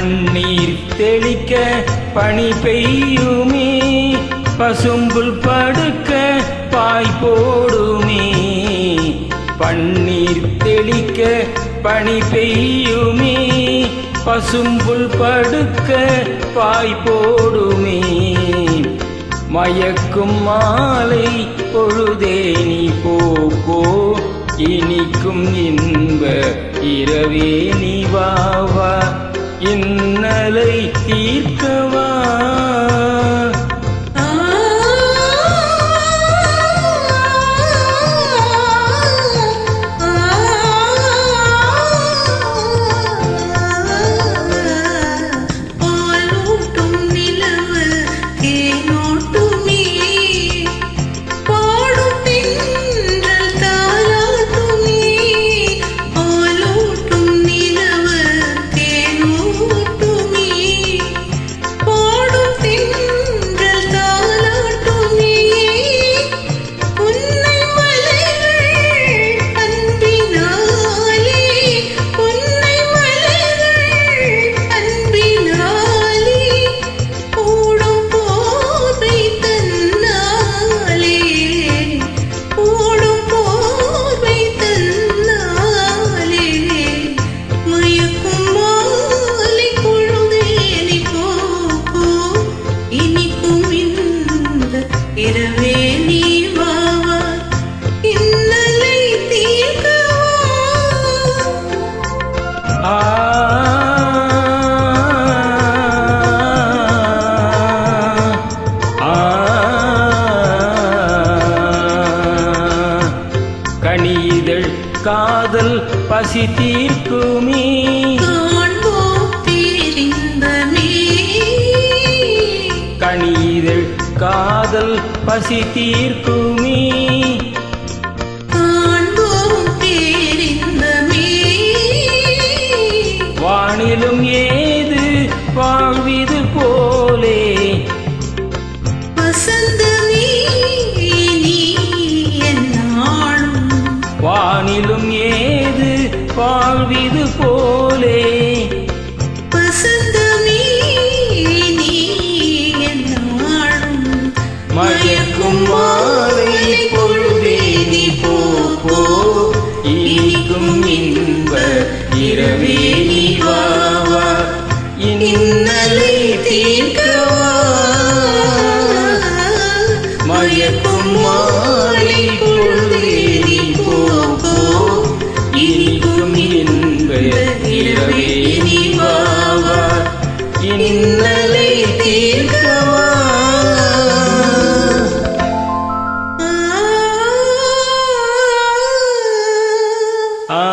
பன்னீர் தெளிக்க பனி பெய்யுமே, பசும்புல் படுக்க பாய் போடுமே. பன்னீர் தெளிக்க பனி பெய்யுமே, பசும்புல் படுக்க பாய் போடுமே. மயக்கும் மாலை பொழுதே நீ போ, இனிக்கும் இன்ப இரவே நீ வா, இன்னலை தீர்க்கவா. இரவே நீ வா, இன்னலை தீர்க்கவா. கனிதழ் காதல் பசி தீர்க்குமே, கனிதழ் காதல் பசி தீர்க்குமே. வானிலும் ஏது வாழ்விது போலே, வானிலும் ஏது வாழ்விது போலே. மயக்கும் மாலை பொழுதே நீ போ, இனிக்கும் இன்ப இரவே நீ வா, இன்னலை தீர்க்கவா. மயக்கும் மாலை பொழுதே நீ போ, இனிக்கும் இன்ப இரவே நீ வா, இன்னலை தீர்க்கவா. ஆ